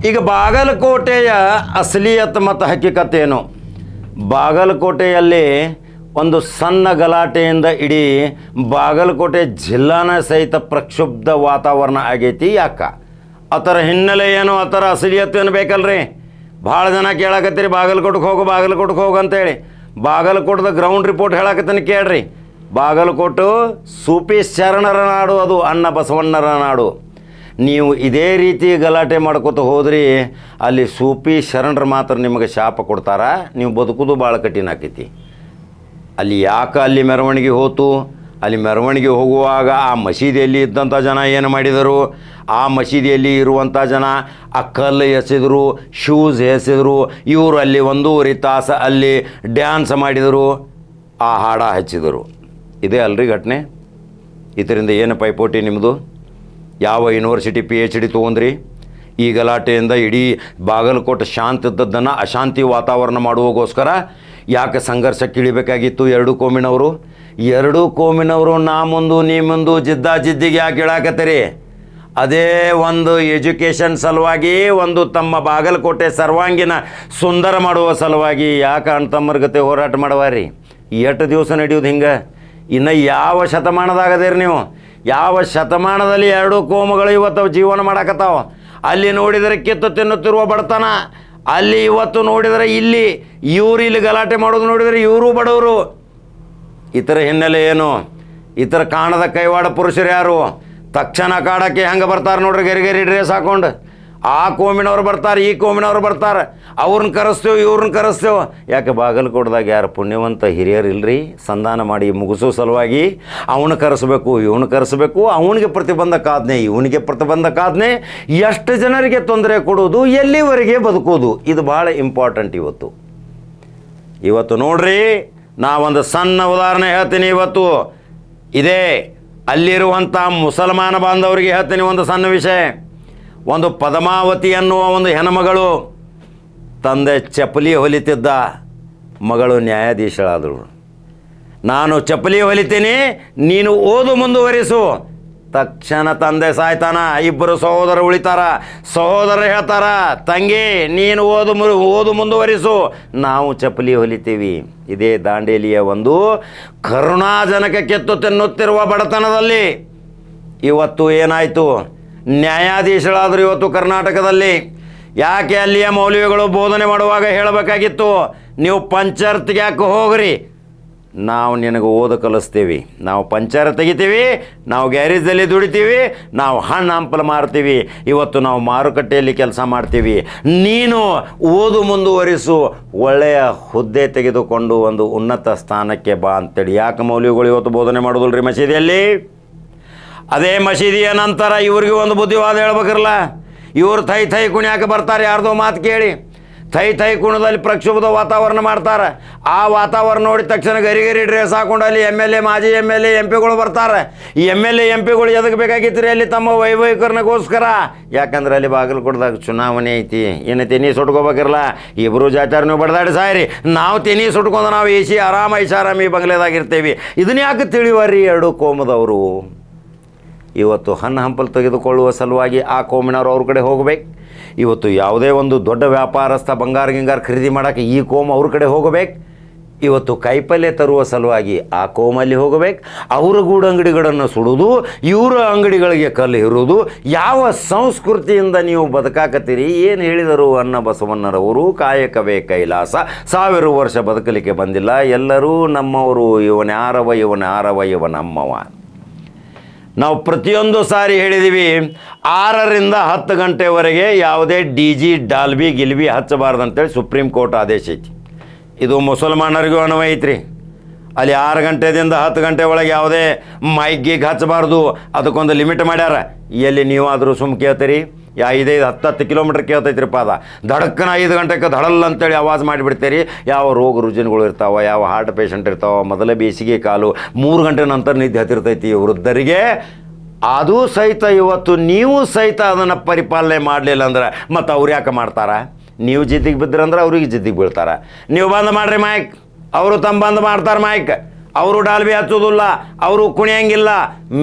ಈಗ ಬಾಗಲಕೋಟೆಯ ಅಸಲಿಯತ್ ಮತ್ತು ಹಕ್ಕಿಕತ್ತೇನು? ಬಾಗಲಕೋಟೆಯಲ್ಲಿ ಒಂದು ಸಣ್ಣ ಗಲಾಟೆಯಿಂದ ಇಡೀ ಬಾಗಲಕೋಟೆ ಜಿಲ್ಲಾನ ಸಹಿತ ಪ್ರಕ್ಷುಬ್ಧ ವಾತಾವರಣ ಆಗೈತಿ. ಯಾಕ? ಅದರ ಹಿನ್ನೆಲೆ ಏನು, ಅದರ ಅಸಲಿಯತ್ ಏನು ಬೇಕಲ್ರಿ? ಭಾಳ ಜನ ಕೇಳಾಕತ್ತೀರಿ ಬಾಗಲಕೋಟೆಗೆ ಹೋಗು ಅಂತೇಳಿ. ಬಾಗಲಕೋಟದ ಗ್ರೌಂಡ್ ರಿಪೋರ್ಟ್ ಹೇಳಾಕತ್ತೀನಿ ಕೇಳ್ರಿ. ಬಾಗಲಕೋಟು ಸೂಪಿ ಶರಣರ ನಾಡು, ಅದು ಅಣ್ಣ ಬಸವಣ್ಣರ ನಾಡು. ನೀವು ಇದೇ ರೀತಿ ಗಲಾಟೆ ಮಾಡ್ಕೋತ ಹೋದ್ರಿ, ಅಲ್ಲಿ ಸೂಪಿ ಶರಣರು ಮಾತ್ರ ನಿಮಗೆ ಶಾಪ ಕೊಡ್ತಾರ. ನೀವು ಬದುಕೋದು ಭಾಳ ಕಠಿಣ ಆಕೈತಿ. ಅಲ್ಲಿ ಯಾಕೆ ಅಲ್ಲಿ ಮೆರವಣಿಗೆ ಹೋತು? ಅಲ್ಲಿ ಮೆರವಣಿಗೆ ಹೋಗುವಾಗ ಆ ಮಸೀದಿಯಲ್ಲಿ ಇದ್ದಂಥ ಜನ ಏನು ಮಾಡಿದರು? ಆ ಮಸೀದಿಯಲ್ಲಿ ಇರುವಂಥ ಜನ ಆ ಕಲ್ಲು ಎಸೆದರು, ಶೂಸ್ ಎಸೆದರು. ಇವರು ಅಲ್ಲಿ 1.5 ತಾಸು ಅಲ್ಲಿ ಡ್ಯಾನ್ಸ್ ಮಾಡಿದರು, ಆ ಹಾಡ ಹಚ್ಚಿದರು. ಇದೇ ಅಲ್ರಿ ಘಟನೆ. ಇದರಿಂದ ಏನು ಪೈಪೋಟಿ ನಿಮ್ಮದು? ಯಾವ ಯೂನಿವರ್ಸಿಟಿ PhD ತೊಗೊಂಡ್ರಿ? ಈ ಗಲಾಟೆಯಿಂದ ಇಡೀ ಬಾಗಲಕೋಟೆ ಶಾಂತಿ ಇದ್ದದ್ದನ್ನು ಅಶಾಂತಿ ವಾತಾವರಣ ಮಾಡುವಾಗೋಸ್ಕರ ಯಾಕೆ ಸಂಘರ್ಷಕ್ಕೆ ಇಳಿಬೇಕಾಗಿತ್ತು? ಎರಡು ಕೋಮಿನವರು ನಾ ಮುಂದು ನೀ ಮುಂದು ಜಿದ್ದಿಗೆ ಯಾಕೆ ಇಳಾಕತ್ತೀರಿ? ಅದೇ ಒಂದು ಎಜುಕೇಷನ್ ಸಲುವಾಗಿ, ಒಂದು ತಮ್ಮ ಬಾಗಲಕೋಟೆ ಸರ್ವಾಂಗೀಣ ಸುಂದರ ಮಾಡುವ ಸಲುವಾಗಿ ಯಾಕೆ ಅಣ್ತಮ್ಮರ ಗತೆ ಹೋರಾಟ ಮಾಡವಾರಿ? ಎಷ್ಟು ದಿವಸ ನಡೆಯೋದು ಹಿಂಗೆ? ಇನ್ನು ಯಾವ ಶತಮಾನದಾಗದೇರಿ ನೀವು? ಯಾವ ಶತಮಾನದಲ್ಲಿ ಎರಡು ಕೋಮುಗಳು ಇವತ್ತು ಜೀವನ ಮಾಡಕತ್ತಾವ? ಅಲ್ಲಿ ನೋಡಿದರೆ ಕಿತ್ತು ತಿನ್ನುತ್ತಿರುವ ಬಡತನ, ಅಲ್ಲಿ ಇವತ್ತು ನೋಡಿದರೆ ಇಲ್ಲಿ ಗಲಾಟೆ ಮಾಡೋದು ನೋಡಿದರೆ ಇವರು ಬಡವರು. ಇತರ ಹಿನ್ನೆಲೆ ಏನು? ಇತರ ಕಾಣದ ಕೈವಾಡ ಪುರುಷರು ಯಾರು? ತಕ್ಷಣ ಕಾಡಕ್ಕೆ ಹೆಂಗೆ ಬರ್ತಾರೆ ನೋಡ್ರಿ, ಗೆರಿ ಡ್ರೆಸ್ ಹಾಕೊಂಡು. ಆ ಕೋಮಿನವ್ರು ಬರ್ತಾರೆ, ಈ ಕೋಮಿನವ್ರು ಬರ್ತಾರೆ, ಅವ್ರನ್ನ ಕರೆಸ್ತೇವೆ, ಇವ್ರನ್ನ ಕರೆಸ್ತೇವೆ. ಯಾಕೆ ಬಾಗಲಕೋಟದಾಗ ಯಾರು ಪುಣ್ಯವಂತ ಹಿರಿಯರು ಇಲ್ಲರಿ? ಸಂಧಾನ ಮಾಡಿ ಮುಗಿಸೋ ಸಲುವಾಗಿ ಅವನು ಕರೆಸಬೇಕು, ಇವನು ಕರೆಸಬೇಕು, ಅವನಿಗೆ ಪ್ರತಿಬಂಧಕಾಜ್ಞೆ, ಇವನಿಗೆ ಪ್ರತಿಬಂಧಕಾಜ್ಞೆ. ಎಷ್ಟು ಜನರಿಗೆ ತೊಂದರೆ ಕೊಡೋದು, ಎಲ್ಲಿವರೆಗೆ ಬದುಕೋದು, ಇದು ಭಾಳ ಇಂಪಾರ್ಟೆಂಟ್. ಇವತ್ತು ನೋಡ್ರಿ, ನಾವೊಂದು ಸಣ್ಣ ಉದಾಹರಣೆ ಹೇಳ್ತೀನಿ. ಇವತ್ತು ಇದೇ ಅಲ್ಲಿರುವಂಥ ಮುಸಲ್ಮಾನ ಬಾಂಧವರಿಗೆ ಹೇಳ್ತೀನಿ ಒಂದು ಸಣ್ಣ ವಿಷಯ. ಒಂದು ಪದ್ಮಾವತಿ ಅನ್ನುವ ಒಂದು ಹೆಣ್ಮಗಳು, ತಂದೆ ಚಪ್ಪಲಿ ಹೊಲಿತಿದ್ದ, ಮಗಳು ನ್ಯಾಯಾಧೀಶಳಾದಳು. ನಾನು ಚಪ್ಪಲಿ ಹೊಲಿತೀನಿ, ನೀನು ಓದು ಮುಂದುವರಿಸು. ತಕ್ಷಣ ತಂದೆ ಸಾಯ್ತಾನ, ಇಬ್ಬರು ಸಹೋದರ ಉಳಿತಾರ. ಸಹೋದರ ಹೇಳ್ತಾರ, ತಂಗಿ ನೀನು ಓದು ಮುಂದುವರಿಸು, ನಾವು ಚಪ್ಪಲಿ ಹೊಲಿತೀವಿ. ಇದೇ ದಾಂಡೇಲಿಯ ಒಂದು ಕರುಣಾಜನಕ ಕೆತ್ತು ತಿನ್ನುತ್ತಿರುವ ಬಡತನದಲ್ಲಿ ಇವತ್ತು ಏನಾಯಿತು? ನ್ಯಾಯಾಧೀಶರಾದರು ಇವತ್ತು ಕರ್ನಾಟಕದಲ್ಲಿ. ಯಾಕೆ ಅಲ್ಲಿಯ ಮೌಲ್ವಿಗಳು ಬೋಧನೆ ಮಾಡುವಾಗ ಹೇಳಬೇಕಾಗಿತ್ತು, ನೀವು ಪಂಚಾಯತ್ಗೆ ಯಾಕೆ ಹೋಗ್ರಿ, ನಾವು ನಿನಗೆ ಓದು ಕಲಿಸ್ತೀವಿ, ನಾವು ಪಂಚಾಯತ್ ತೆಗಿತೀವಿ, ನಾವು ಗ್ಯಾರೇಜಲ್ಲಿ ದುಡಿತೀವಿ, ನಾವು ಹಣ್ಣು ಹಂಪಲು ಮಾರ್ತೀವಿ, ಇವತ್ತು ನಾವು ಮಾರುಕಟ್ಟೆಯಲ್ಲಿ ಕೆಲಸ ಮಾಡ್ತೀವಿ, ನೀನು ಓದು ಮುಂದುವರಿಸು, ಒಳ್ಳೆಯ ಹುದ್ದೆ ತೆಗೆದುಕೊಂಡು ಒಂದು ಉನ್ನತ ಸ್ಥಾನಕ್ಕೆ ಬಾ ಅಂತೇಳಿ ಯಾಕೆ ಮೌಲ್ವಿಗಳು ಇವತ್ತು ಬೋಧನೆ ಮಾಡೋದಿಲ್ರಿ ಮಸೀದಿಯಲ್ಲಿ? ಅದೇ ಮಸೀದಿಯ ನಂತರ ಇವ್ರಿಗೆ ಒಂದು ಬುದ್ಧಿವಾದ ಹೇಳ್ಬೇಕಿರಲ್ಲ. ಇವರು ಥೈ ಕುಣಿಯಾಕೆ ಬರ್ತಾರೆ, ಯಾರ್ದೋ ಮಾತು ಕೇಳಿ ಥೈ ಕುಣದಲ್ಲಿ ಪ್ರಕ್ಷುಬ್ಧ ವಾತಾವರಣ ಮಾಡ್ತಾರೆ. ಆ ವಾತಾವರಣ ನೋಡಿದ ತಕ್ಷಣ ಗರಿ ಡ್ರೆಸ್ ಹಾಕೊಂಡು ಅಲ್ಲಿ MLA, ಮಾಜಿ MLA, MP ಗಳು ಬರ್ತಾರೆ. ಈ MLA, MP ಗಳು ಎದಕ್ಕೆ ಬೇಕಾಗಿತ್ತು ಅಲ್ಲಿ ತಮ್ಮ ವೈಭವೀಕರಣಗೋಸ್ಕರ? ಯಾಕಂದ್ರೆ ಅಲ್ಲಿ ಬಾಗಲಕೋಟದಾಗ ಚುನಾವಣೆ ಐತಿ. ಏನು ತೆನಿ ಸುಟ್ಕೋಬೇಕಿರಲ್ಲ, ಇಬ್ಬರು ಜಾತ್ಯಾರ ನೀವು ಬಡ್ದಾಡಿ ಸಾಯ್ರಿ, ನಾವು ತೆನಿ ಸುಟ್ಕೊಂಡು ನಾವು ಐಷಾರಾಮಿ ಬಂಗ್ಲೆದಾಗಿರ್ತೀವಿ. ಇದನ್ನ ಯಾಕೆ ತಿಳಿವಾರಿ ಎರಡು ಕೋಮದವರು? ಇವತ್ತು ಹಣ್ಣು ಹಂಪಲು ತೆಗೆದುಕೊಳ್ಳುವ ಸಲುವಾಗಿ ಆ ಕೋಮಿನವರು ಅವ್ರ ಕಡೆ ಹೋಗಬೇಕು. ಇವತ್ತು ಯಾವುದೇ ಒಂದು ದೊಡ್ಡ ವ್ಯಾಪಾರಸ್ಥ ಬಂಗಾರ ಖರೀದಿ ಮಾಡೋಕ್ಕೆ ಈ ಕೋಮು ಅವ್ರ ಕಡೆ ಹೋಗಬೇಕು. ಇವತ್ತು ಕಾಯಿಪಲ್ಯ ತರುವ ಸಲುವಾಗಿ ಆ ಕೋಮಲ್ಲಿ ಹೋಗಬೇಕು. ಅವರ ಗೂಡಂಗಡಿಗಳನ್ನು ಸುಡೋದು, ಇವರ ಅಂಗಡಿಗಳಿಗೆ ಕಲ್ಲು ಇರುವುದು. ಯಾವ ಸಂಸ್ಕೃತಿಯಿಂದ ನೀವು ಬದುಕಾಕತ್ತೀರಿ? ಏನು ಹೇಳಿದರು ಅಣ್ಣ ಬಸವಣ್ಣರವರು? ಕಾಯಕವೇ ಕೈಲಾಸ, 1000 ವರ್ಷ ಬದುಕಲಿಕ್ಕೆ ಬಂದಿಲ್ಲ, ಎಲ್ಲರೂ ನಮ್ಮವರು, ಇವನಮ್ಮವ. ನಾವು ಪ್ರತಿಯೊಂದು ಸಾರಿ ಹೇಳಿದ್ದೀವಿ, 6ರಿಂದ 10 ಗಂಟೆವರೆಗೆ ಯಾವುದೇ DG ಡಾಲ್ಬಿ ಗಿಲ್ಬಿ ಹಚ್ಚಬಾರ್ದು ಅಂತೇಳಿ ಸುಪ್ರೀಂ ಕೋರ್ಟ್ ಆದೇಶ ಐತಿ. ಇದು ಮುಸಲ್ಮಾನರಿಗೂ ಅನ್ವಯ ಐತ್ರಿ. ಅಲ್ಲಿ 6 ಗಂಟೆದಿಂದ 10 ಗಂಟೆ ಒಳಗೆ ಯಾವುದೇ ಮೈಕ್ ಹಚ್ಚಬಾರ್ದು, ಅದಕ್ಕೊಂದು ಲಿಮಿಟ್ ಮಾಡ್ಯಾರ. ಎಲ್ಲಿ ನೀವಾದರೂ ಸುಮ್ಮ ಕೇಳ್ತೀರಿ? 5-10 ಕಿಲೋಮೀಟ್ರ್ ಕೇಳ್ತೈತ್ರಿಪ್ಪ, ಅದ ಧಡಕ್ಕನ 5 ಗಂಟೆಗೆ ಧಡಲ್ಲ ಅಂತೇಳಿ ಆವಾಜ್ ಮಾಡಿಬಿಡ್ತೀರಿ. ಯಾವ ರೋಗ ರುಜಿನಗಳು ಇರ್ತಾವೆ, ಯಾವ ಹಾರ್ಟ್ ಪೇಷಂಟ್ ಇರ್ತಾವೆ, ಮೊದಲೇ ಬೇಸಿಗೆ ಕಾಲು, 3 ಗಂಟೆ ನಂತರ ನಿದ್ದೆ ಹತ್ತಿರ್ತೈತಿ ವೃದ್ಧರಿಗೆ. ಅದು ಸಹಿತ ಇವತ್ತು ನೀವು ಸಹಿತ ಅದನ್ನು ಪರಿಪಾಲನೆ ಮಾಡಲಿಲ್ಲ ಅಂದ್ರೆ ಮತ್ತು ಅವ್ರು ಯಾಕೆ ಮಾಡ್ತಾರ? ನೀವು ಜಿದ್ದಿಗೆ ಬಿದ್ರಂದ್ರೆ ಅವ್ರಿಗೆ ಜಿದ್ದಿಗೆ ಬೀಳ್ತಾರೆ. ನೀವು ಬಂದ್ ಮಾಡಿರಿ ಮೈಕ್, ಅವರು ಬಂದ್ ಮಾಡ್ತಾರೆ ಮೈಕ್, ಅವರು ಡಾಲ್ಬಿ ಹಚ್ಚೋದಿಲ್ಲ, ಅವರು ಕುಣಿಯಂಗಿಲ್ಲ,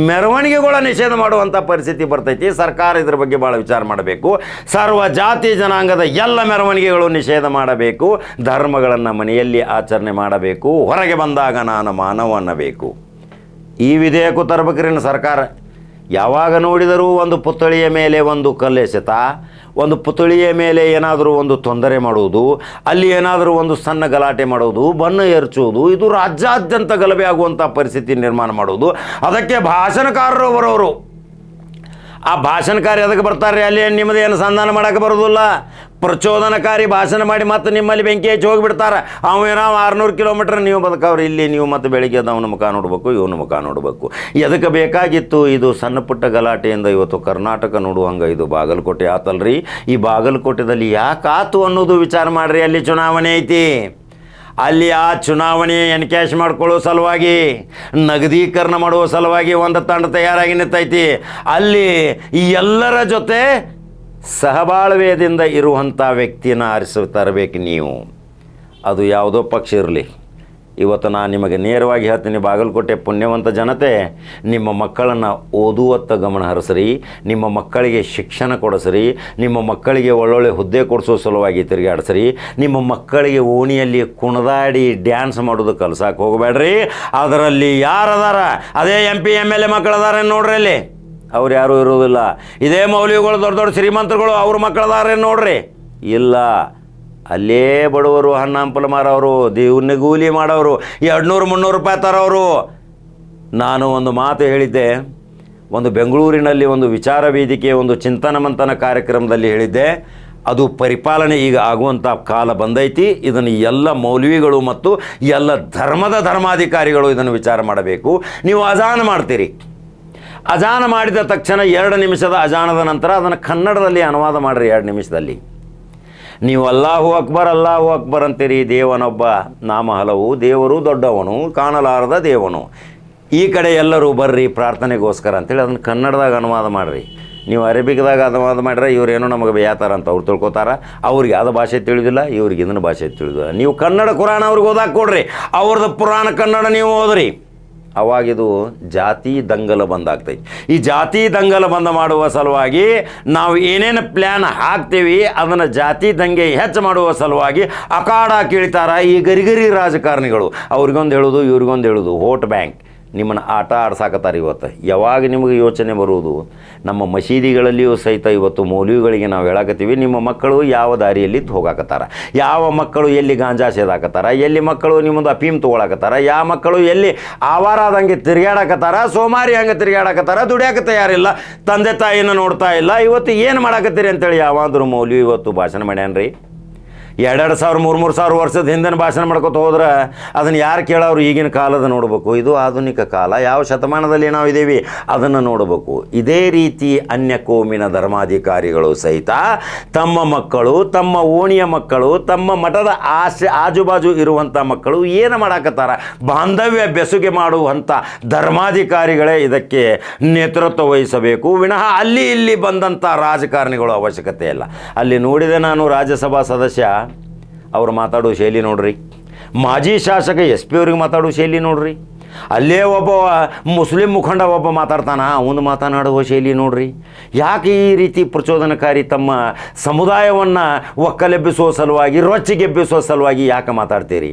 ಮೆರವಣಿಗೆಗಳ ನಿಷೇಧ ಮಾಡುವಂಥ ಪರಿಸ್ಥಿತಿ ಬರ್ತೈತಿ. ಸರ್ಕಾರ ಇದ್ರ ಬಗ್ಗೆ ಭಾಳ ವಿಚಾರ ಮಾಡಬೇಕು. ಸರ್ವ ಜಾತಿ ಜನಾಂಗದ ಎಲ್ಲ ಮೆರವಣಿಗೆಗಳು ನಿಷೇಧ ಮಾಡಬೇಕು. ಧರ್ಮಗಳನ್ನು ಮನೆಯಲ್ಲಿ ಆಚರಣೆ ಮಾಡಬೇಕು. ಹೊರಗೆ ಬಂದಾಗ ನಾನು ಮಾನವ ಅನ್ನಬೇಕು. ಈ ವಿಧೇಯಕ ತರಬೇಕ್ರಿನ ಸರ್ಕಾರ. ಯಾವಾಗ ನೋಡಿದರೂ ಒಂದು ಪುತ್ಥಳಿಯ ಮೇಲೆ ಒಂದು ಕಲ್ಲೆಸೆತ, ಒಂದು ಪುತ್ಥಳಿಯ ಮೇಲೆ ಏನಾದರೂ ಒಂದು ತೊಂದರೆ ಮಾಡುವುದು, ಅಲ್ಲಿ ಏನಾದರೂ ಒಂದು ಸಣ್ಣ ಗಲಾಟೆ ಮಾಡುವುದು, ಬಣ್ಣ ಎರಚುವುದು, ಇದು ರಾಜ್ಯಾದ್ಯಂತ ಗಲಭೆ ಆಗುವಂಥ ಪರಿಸ್ಥಿತಿ ನಿರ್ಮಾಣ ಮಾಡುವುದು. ಅದಕ್ಕೆ ಭಾಷಣಕಾರರು ಬರೋರು. ಆ ಭಾಷಣಕಾರಿ ಅದಕ್ಕೆ ಬರ್ತಾರೆ, ಅಲ್ಲಿ ನಿಮ್ಮದೇನು ಸಂಧಾನ ಮಾಡೋಕ್ಕೆ ಬರೋದಿಲ್ಲ. ಪ್ರಚೋದನಕಾರಿ ಭಾಷಣ ಮಾಡಿ ಮತ್ತೆ ನಿಮ್ಮಲ್ಲಿ ಬೆಂಕಿ ಹಚ್ಚಿ ಹೋಗಿಬಿಡ್ತಾರೆ. ಅವೇನೋ 600 ಕಿಲೋಮೀಟ್ರ್ ನೀವು ಬದುಕವ್ರು, ಇಲ್ಲಿ ನೀವು ಮತ್ತೆ ಬೆಳಿಗ್ಗೆ ಅವನ ಮುಖ ನೋಡಬೇಕು, ಇವನ ಮುಖ ನೋಡಬೇಕು. ಎದಕ್ಕೆ ಬೇಕಾಗಿತ್ತು ಇದು ಸಣ್ಣ ಪುಟ್ಟ ಗಲಾಟೆಯಿಂದ ಇವತ್ತು ಕರ್ನಾಟಕ ನೋಡುವಂಗೆ ಇದು ಬಾಗಲಕೋಟೆ ಆತಲ್ರಿ. ಈ ಬಾಗಲಕೋಟೆದಲ್ಲಿ ಯಾಕೆ ಆತು ಅನ್ನೋದು ವಿಚಾರ ಮಾಡಿರಿ. ಅಲ್ಲಿ ಚುನಾವಣೆ ಐತಿ. ಅಲ್ಲಿ ಆ ಚುನಾವಣೆ ಎನ್ಕ್ಯಾಶ್ ಮಾಡ್ಕೊಳ್ಳೋ ಸಲುವಾಗಿ, ನಗದೀಕರಣ ಮಾಡುವ ಸಲುವಾಗಿ ಒಂದು ತಂಡ ತಯಾರಾಗಿ ನಿಂತೈತಿ. ಅಲ್ಲಿ ಈ ಎಲ್ಲರ ಜೊತೆ ಸಹಬಾಳ್ವೆಯಿಂದ ಇರುವಂಥ ವ್ಯಕ್ತಿನ ತರಬೇಕು ನೀವು. ಅದು ಯಾವುದೋ ಪಕ್ಷ ಇರಲಿ. ಇವತ್ತು ನಾನು ನಿಮಗೆ ನೇರವಾಗಿ ಹೇಳ್ತೀನಿ, ಬಾಗಲಕೋಟೆ ಪುಣ್ಯವಂತ ಜನತೆ, ನಿಮ್ಮ ಮಕ್ಕಳನ್ನು ಓದುವತ್ತ ಗಮನ ಹರಿಸ್ರಿ. ನಿಮ್ಮ ಮಕ್ಕಳಿಗೆ ಶಿಕ್ಷಣ ಕೊಡಿಸ್ರಿ. ನಿಮ್ಮ ಮಕ್ಕಳಿಗೆ ಒಳ್ಳೊಳ್ಳೆ ಹುದ್ದೆ ಕೊಡಿಸೋ ಸಲುವಾಗಿ ತಿರುಗಾಡಿಸ್ರಿ. ನಿಮ್ಮ ಮಕ್ಕಳಿಗೆ ಓಣಿಯಲ್ಲಿ ಕುಣಿದಾಡಿ ಡ್ಯಾನ್ಸ್ ಮಾಡೋದು ಕಲ್ಸಕ್ಕೆ ಹೋಗಬೇಡ್ರಿ. ಅದರಲ್ಲಿ ಯಾರದಾರ, ಅದೇ MP MLA ಮಕ್ಕಳದಾರ ನೋಡ್ರಿ. ಅಲ್ಲಿ ಅವ್ರು ಯಾರೂ ಇರೋದಿಲ್ಲ. ಇದೇ ಮೌಲ್ಯಗಳು ದೊಡ್ಡ ದೊಡ್ಡ ಶ್ರೀಮಂತರುಗಳು ಅವ್ರ ಮಕ್ಕಳದಾರ ನೋಡ್ರಿ. ಇಲ್ಲ, ಅಲ್ಲೇ ಬಡವರು, ಹಣ್ಣು ಹಂಪಲು ಮಾರೋರು, ಕೂಲಿ ಮಾಡೋರು, 200-300 ರೂಪಾಯಿ ತರೋರು. ನಾನು ಒಂದು ಮಾತು ಹೇಳಿದ್ದೆ, ಒಂದು ಬೆಂಗಳೂರಿನಲ್ಲಿ ಒಂದು ವಿಚಾರ ವೇದಿಕೆ ಒಂದು ಚಿಂತನ ಮಂಥನ ಕಾರ್ಯಕ್ರಮದಲ್ಲಿ ಹೇಳಿದ್ದೆ. ಅದು ಪರಿಪಾಲನೆ ಈಗ ಆಗುವಂಥ ಕಾಲ ಬಂದೈತಿ. ಇದನ್ನು ಎಲ್ಲ ಮೌಲ್ವಿಗಳು ಮತ್ತು ಎಲ್ಲ ಧರ್ಮಾಧಿಕಾರಿಗಳು ಇದನ್ನು ವಿಚಾರ ಮಾಡಬೇಕು. ನೀವು ಅಜಾನ ಮಾಡ್ತೀರಿ. ಅಜಾನ ಮಾಡಿದ ತಕ್ಷಣ 2 ನಿಮಿಷದ ಅಜಾನದ ನಂತರ ಅದನ್ನು ಕನ್ನಡದಲ್ಲಿ ಅನುವಾದ ಮಾಡಿರಿ. 2 ನಿಮಿಷದಲ್ಲಿ ನೀವು ಅಲ್ಲಾಹು ಅಕ್ಬರ್ ಅಂತೀರಿ. ದೇವನೊಬ್ಬ, ನಾಮ ಹಲವು, ದೇವರು ದೊಡ್ಡವನು, ಕಾಣಲಾರದ ದೇವನು. ಈ ಕಡೆ ಎಲ್ಲರೂ ಬರ್ರಿ ಪ್ರಾರ್ಥನೆಗೋಸ್ಕರ ಅಂತೇಳಿ ಅದನ್ನು ಕನ್ನಡದಾಗ ಅನುವಾದ ಮಾಡಿರಿ. ನೀವು ಅರೇಬಿಕ್ದಾಗ ಅನುವಾದ ಮಾಡಿದ್ರೆ ಇವರೇನೋ ನಮಗೆ ಬೇಯಾತಾರ ಅಂತ ಅವ್ರು ತಿಳ್ಕೊತಾರ. ಅವ್ರಿಗೆ ಅದು ಭಾಷೆ ತಿಳಿದಿಲ್ಲ, ಇವ್ರಿಗೆ ಇದನ್ನು ಭಾಷೆ ತಿಳಿದಿಲ್ಲ. ನೀವು ಕನ್ನಡ ಕುರಾನ್ ಅವ್ರಿಗೆ ಓದಾಕ್ ಕೊಡ್ರಿ, ಅವ್ರದ್ದು ಪುರಾಣ ಕನ್ನಡ ನೀವು ಓದ್ರಿ. ಅವಾಗಿದು ಜಾತಿ ದಂಗಲ ಬಂದಾಗ್ತೈತಿ. ಈ ಜಾತಿ ದಂಗಲ ಬಂದ ಮಾಡುವ ಸಲುವಾಗಿ ನಾವು ಏನೇನು ಪ್ಲ್ಯಾನ್ ಹಾಕ್ತೀವಿ ಅದನ್ನು ಜಾತಿ ದಂಗೆ ಹೆಚ್ಚು ಮಾಡುವ ಸಲುವಾಗಿ ಅಖಾಡ ಕೀಳ್ತಾರ ಈ ಗರಿಗರಿ ರಾಜಕಾರಣಿಗಳು. ಅವ್ರಿಗೊಂದು ಹೇಳೋದು, ಇವ್ರಿಗೊಂದು ಹೇಳೋದು. ವೋಟ್ ಬ್ಯಾಂಕ್ ನಿಮ್ಮನ್ನು ಆಟ ಆಡ್ಸಾಕತ್ತಾರೆ. ಇವತ್ತು ಯಾವಾಗ ನಿಮಗೆ ಯೋಚನೆ ಬರುವುದು, ನಮ್ಮ ಮಸೀದಿಗಳಲ್ಲಿಯೂ ಸಹಿತ ಇವತ್ತು ಮೌಲ್ವಿಗಳಿಗೆ ನಾವು ಹೇಳಕತ್ತೀವಿ, ನಿಮ್ಮ ಮಕ್ಕಳು ಯಾವ ದಾರಿಯಲ್ಲಿ ಹೋಗಾಕತ್ತಾರ, ಯಾವ ಮಕ್ಕಳು ಎಲ್ಲಿ ಗಾಂಜಾ ಸೇದಾಕತ್ತಾರ, ಎಲ್ಲಿ ಮಕ್ಕಳು ನಿಮ್ಮದು ಅಫೀಮ್ ತೊಗೊಳಕತ್ತಾರ, ಯಾವ ಮಕ್ಕಳು ಎಲ್ಲಿ ಆವಾರಾದಂಗೆ ತಿರುಗಾಡಕತ್ತಾರ, ಸೋಮಾರಿ ಹಂಗೆ ತಿರುಗಾಡಕತ್ತಾರ, ದುಡಿಯೋಕೆ ತಯಾರಿಲ್ಲ, ತಂದೆ ತಾಯಿನ ನೋಡ್ತಾ ಇಲ್ಲ. ಇವತ್ತು ಏನು ಮಾಡಾಕತ್ತೀರಿ ಅಂತೇಳಿ ಯಾವಾದರೂ ಮೌಲ್ವಿ ಇವತ್ತು ಭಾಷಣ ಮಾಡ್ಯಾನ್ರಿ. 2,000 3,000 ವರ್ಷದ ಹಿಂದಿನ ಭಾಷಣ ಮಾಡ್ಕೊತ ಹೋದ್ರೆ ಅದನ್ನು ಯಾರು ಕೇಳೋರು? ಈಗಿನ ಕಾಲದ ನೋಡಬೇಕು. ಇದು ಆಧುನಿಕ ಕಾಲ, ಯಾವ ಶತಮಾನದಲ್ಲಿ ನಾವು ಇದ್ದೀವಿ ಅದನ್ನು ನೋಡಬೇಕು. ಇದೇ ರೀತಿ ಅನ್ಯ ಕೋಮಿನ ಧರ್ಮಾಧಿಕಾರಿಗಳು ಸಹಿತ ತಮ್ಮ ಮಕ್ಕಳು, ತಮ್ಮ ಓಣಿಯ ಮಕ್ಕಳು, ತಮ್ಮ ಮಠದ ಆಜುಬಾಜು ಇರುವಂಥ ಮಕ್ಕಳು ಏನು ಮಾಡಾಕತ್ತಾರ, ಬಾಂಧವ್ಯ ಬೆಸುಗೆ ಮಾಡುವಂಥ ಧರ್ಮಾಧಿಕಾರಿಗಳೇ ಇದಕ್ಕೆ ನೇತೃತ್ವ ವಹಿಸಬೇಕು ವಿನಃ ಅಲ್ಲಿ ಇಲ್ಲಿ ಬಂದಂಥ ರಾಜಕಾರಣಿಗಳು ಅವಶ್ಯಕತೆ ಇಲ್ಲ. ಅಲ್ಲಿ ನೋಡಿದೆ ನಾನು ರಾಜ್ಯಸಭಾ ಸದಸ್ಯ, ಅವ್ರು ಮಾತಾಡೋ ಶೈಲಿ ನೋಡ್ರಿ. ಮಾಜಿ ಶಾಸಕ SP ಅವ್ರಿಗೆ ಮಾತಾಡೋ ಶೈಲಿ ನೋಡ್ರಿ. ಅಲ್ಲೇ ಒಬ್ಬ ಮುಸ್ಲಿಂ ಮುಖಂಡ ಒಬ್ಬ ಮಾತಾಡ್ತಾನ, ಅವನು ಮಾತನಾಡುವ ಶೈಲಿ ನೋಡ್ರಿ. ಯಾಕೆ ಈ ರೀತಿ ಪ್ರಚೋದನಕಾರಿ ತಮ್ಮ ಸಮುದಾಯವನ್ನು ಒಕ್ಕಲೆಬ್ಬಿಸುವ ಸಲುವಾಗಿ, ರೊಚ್ಚಿಗೆಬ್ಬಿಸುವ ಸಲುವಾಗಿ ಯಾಕೆ ಮಾತಾಡ್ತೀರಿ?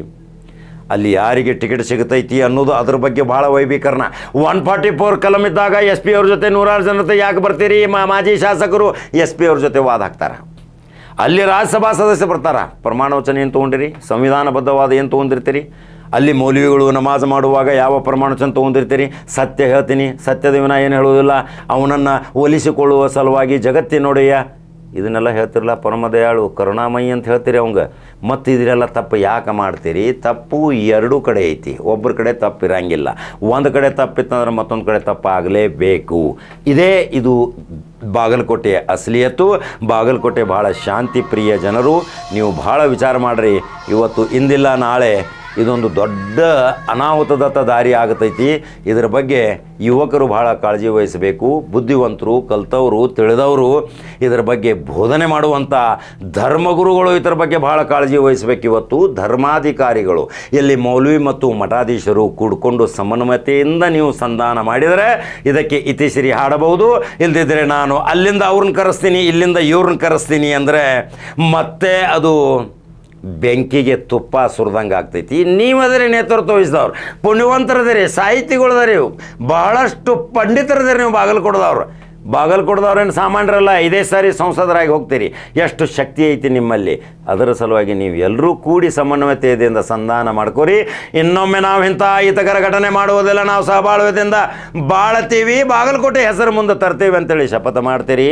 ಅಲ್ಲಿ ಯಾರಿಗೆ ಟಿಕೆಟ್ ಸಿಗುತ್ತೈತಿ ಅನ್ನೋದು ಅದ್ರ ಬಗ್ಗೆ ಭಾಳ ವೈಭೀಕರಣ. 144 ಕಲಂ ಇದ್ದಾಗ SP ಅವ್ರ ಜೊತೆ 100 ಜನ ಜೊತೆ ಯಾಕೆ ಬರ್ತೀರಿ? ಮಾಜಿ ಶಾಸಕರು SP ಅವ್ರ ಜೊತೆ ವಾದ ಹಾಕ್ತಾರೆ. ಅಲ್ಲಿ ರಾಜ್ಯಸಭಾ ಸದಸ್ಯ ಬರ್ತಾರ, ಪ್ರಮಾಣ ವಚನ ಏನು ತೊಗೊಂಡಿರಿ, ಸಂವಿಧಾನಬದ್ಧವಾದ ಏನು ತೊಗೊಂಡಿರ್ತೀರಿ? ಅಲ್ಲಿ ಮೌಲ್ವಿಗಳು ನಮಾಜ್ ಮಾಡುವಾಗ ಯಾವ ಪ್ರಮಾಣ ವಚನ ತೊಗೊಂಡಿರ್ತೀರಿ? ಸತ್ಯ ಹೇಳ್ತೀನಿ, ಸತ್ಯದ ವಿನ ಏನು ಹೇಳುವುದಿಲ್ಲ, ಅವನನ್ನು ಒಲಿಸಿಕೊಳ್ಳುವ ಸಲುವಾಗಿ ಜಗತ್ತಿನೊಡೆಯ ಇದನ್ನೆಲ್ಲ ಹೇಳ್ತಿರಲ್ಲ, ಪರಮದಯಾಳು ಕರುಣಾಮಯಿ ಅಂತ ಹೇಳ್ತೀರಿ ಅವಂಗೆ. ಮತ್ತು ಇದನ್ನೆಲ್ಲ ತಪ್ಪು ಯಾಕೆ ಮಾಡ್ತೀರಿ? ತಪ್ಪು 2 ಕಡೆ ಐತಿ. ಒಬ್ಬರ ಕಡೆ ತಪ್ಪು ಇರಂಗಿಲ್ಲ. ಒಂದು ಕಡೆ ತಪ್ಪಿತ್ತಂದ್ರೆ ಮತ್ತೊಂದು ಕಡೆ ತಪ್ಪು ಆಗಲೇಬೇಕು. ಇದು ಬಾಗಲಕೋಟೆಯ ಅಸಲಿಯತ್ತು. ಬಾಗಲಕೋಟೆ ಭಾಳ ಶಾಂತಿ ಪ್ರಿಯ ಜನರು. ನೀವು ಭಾಳ ವಿಚಾರ ಮಾಡಿರಿ. ಇವತ್ತು ಇಂದಿಲ್ಲ ನಾಳೆ ಇದೊಂದು ದೊಡ್ಡ ಅನಾಹುತದತ್ತ ದಾರಿ ಆಗತೈತಿ. ಇದರ ಬಗ್ಗೆ ಯುವಕರು ಬಹಳ ಕಾಳಜಿ ವಹಿಸಬೇಕು. ಬುದ್ಧಿವಂತರು, ಕಲ್ತವರು, ತಿಳಿದವರು ಇದರ ಬಗ್ಗೆ ಬೋಧನೆ ಮಾಡುವಂಥ ಧರ್ಮಗುರುಗಳು ಇದರ ಬಗ್ಗೆ ಬಹಳ ಕಾಳಜಿ ವಹಿಸಬೇಕು. ಇವತ್ತು ಧರ್ಮಾಧಿಕಾರಿಗಳು ಇಲ್ಲಿ ಮೌಲ್ವಿ ಮತ್ತು ಮಠಾಧೀಶರು ಕೂಡಿಕೊಂಡು ಸಮನ್ವಯತೆಯಿಂದ ನೀವು ಸಂಧಾನ ಮಾಡಿದರೆ ಇದಕ್ಕೆ ಇತಿಶ್ರೀ ಹಾಡಬಹುದು. ಇಲ್ದಿದ್ದರೆ ನಾನು ಅಲ್ಲಿಂದ ಅವ್ರನ್ನ ಕರೆಸ್ತೀನಿ, ಇಲ್ಲಿಂದ ಇವ್ರನ್ನ ಕರೆಸ್ತೀನಿ ಅಂದರೆ ಮತ್ತೆ ಅದು ಬೆಂಕಿಗೆ ತುಪ್ಪ ಸುರಿದಂಗೆ ಆಗ್ತೈತಿ. ನೀವದರೆ ನೇತೃತ್ವ ವಹಿಸಿದವ್ರು, ಪುಣ್ಯವಂತರದಿರಿ, ಸಾಹಿತಿಗಳದರಿ, ಬಹಳಷ್ಟು ಪಂಡಿತರದಿರಿ. ನೀವು ಬಾಗಲಕೋಟದವ್ರೇನು ಸಾಮಾನ್ಯರಲ್ಲ. ಇದೇ ಸಾರಿ ಸಂಸದರಾಗಿ ಹೋಗ್ತೀರಿ. ಎಷ್ಟು ಶಕ್ತಿ ಐತಿ ನಿಮ್ಮಲ್ಲಿ. ಅದರ ಸಲುವಾಗಿ ನೀವು ಎಲ್ಲರೂ ಕೂಡಿ ಸಮನ್ವಯತೆಯಿಂದ ಸಂಧಾನ ಮಾಡ್ಕೋರಿ. ಇನ್ನೊಮ್ಮೆ ನಾವು ಇಂಥ ಹಿತಕರ ಘಟನೆ ಮಾಡುವುದಿಲ್ಲ, ನಾವು ಸಹಬಾಳ್ವೆದಿಂದ ಬಾಳತೀವಿ, ಬಾಗಲಕೋಟೆ ಹೆಸರು ಮುಂದೆ ತರ್ತೀವಿ ಅಂತೇಳಿ ಶಪಥ ಮಾಡ್ತೀರಿ.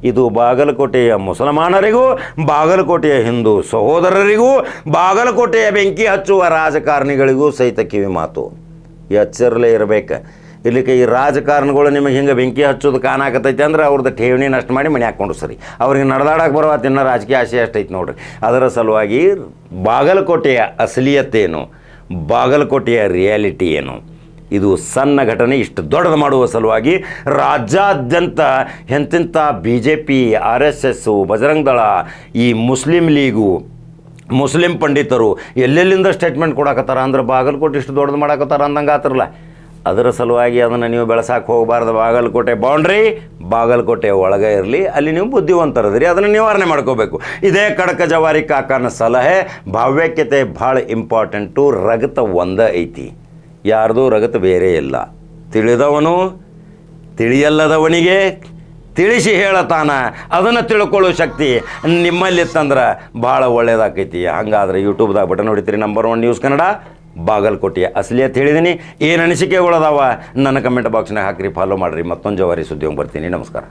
ಇದು ಬಾಗಲಕೋಟೆಯ ಮುಸಲ್ಮಾನರಿಗೂ, ಬಾಗಲಕೋಟೆಯ ಹಿಂದೂ ಸಹೋದರರಿಗೂ, ಬಾಗಲಕೋಟೆಯ ಬೆಂಕಿ ಹಚ್ಚುವ ರಾಜಕಾರಣಿಗಳಿಗೂ ಸಹಿತ ಕಿವಿ ಮಾತು. ಎಚ್ಚರಲೇ ಇರಬೇಕು. ಇಲ್ಲಿಕ್ಕೆ ಈ ರಾಜಕಾರಣಿಗಳು ನಿಮಗೆ ಹಿಂಗೆ ಬೆಂಕಿ ಹಚ್ಚೋದು ಕಾಣಾಕತ್ತೈತೆ ಅಂದ್ರೆ ಅವ್ರದ್ದು ಠೇವಣಿ ನಷ್ಟ ಮಾಡಿ ಮನೆ ಹಾಕ್ಕೊಂಡು ಸರಿ. ಅವ್ರಿಗೆ ನಡೆದಾಡಕ್ಕೆ ಬರುವ ತಿನ್ನೋ ರಾಜಕೀಯ ಆಸೆ ಅಷ್ಟೈತೆ ನೋಡ್ರಿ. ಅದರ ಸಲುವಾಗಿ ಬಾಗಲಕೋಟೆಯ ಅಸಲಿಯತ್ತೇನು, ಬಾಗಲಕೋಟೆಯ ರಿಯಾಲಿಟಿ ಏನು, ಇದು ಸಣ್ಣ ಘಟನೆ ಇಷ್ಟು ದೊಡ್ಡದು ಮಾಡುವ ಸಲುವಾಗಿ ರಾಜ್ಯಾದ್ಯಂತ ಎಂತೆಂಥ BJP, RSS, ಬಜರಂಗ ದಳ, ಈ ಮುಸ್ಲಿಂ ಲೀಗು, ಮುಸ್ಲಿಂ ಪಂಡಿತರು ಎಲ್ಲೆಲ್ಲಿಂದ ಸ್ಟೇಟ್ಮೆಂಟ್ ಕೊಡಕತ್ತಾರ ಅಂದ್ರೆ ಬಾಗಲಕೋಟೆ ಇಷ್ಟು ದೊಡ್ಡದು ಮಾಡಕತ್ತಾರ ಅಂದಂಗೆ ಆತಿರಲ್ಲ. ಅದರ ಸಲುವಾಗಿ ಅದನ್ನು ನೀವು ಬೆಳೆಸಕ್ಕೆ ಹೋಗಬಾರ್ದು. ಬಾಗಲಕೋಟೆ ಬೌಂಡ್ರಿ ಬಾಗಲಕೋಟೆ ಒಳಗೆ ಇರಲಿ, ಅಲ್ಲಿ ನೀವು ಬುದ್ಧಿವಂತರದ್ರಿ, ಅದನ್ನು ನಿವಾರಣೆ ಮಾಡ್ಕೋಬೇಕು. ಇದೇ ಕಡಕ ಜವಾರಿ ಕಾಕನ ಸಲಹೆ. ಭಾವ್ಯಕ್ಯತೆ ಭಾಳ ಇಂಪಾರ್ಟೆಂಟು. ರಗತ ಒಂದೇ ಐತಿ, ಯಾರ್ದು ರಗತ ಬೇರೆ ಇಲ್ಲ. ತಿಳಿದವನು ತಿಳಿಯಲ್ಲದವನಿಗೆ ತಿಳಿಸಿ ಹೇಳತಾನ. ಅದನ್ನು ತಿಳ್ಕೊಳ್ಳೋ ಶಕ್ತಿ ನಿಮ್ಮಲ್ಲಿತ್ತಂದ್ರೆ ಭಾಳ ಒಳ್ಳೇದಾಕೈತಿ. ಹಂಗಾದ್ರೆ ಯೂಟ್ಯೂಬ್ದಾಗ ಬಟನ್ ಹೊಡಿತೀರಿ, ನಂಬರ್ 1 ನ್ಯೂಸ್ ಕನ್ನಡ. ಬಾಗಲಕೋಟೆಯ ಅಸಲಿಯತ್ ಹೇಳಿದ್ದೀನಿ. ಏನು ಅನಿಸಿಕೆಗಳದಾವ ನನ್ನ ಕಮೆಂಟ್ ಬಾಕ್ಸ್ನಾಗ ಹಾಕಿರಿ, ಫಾಲೋ ಮಾಡಿರಿ. ಮತ್ತೊಂದು ಜವಾರಿ ಸುದ್ದಿ ಬರ್ತೀನಿ. ನಮಸ್ಕಾರ.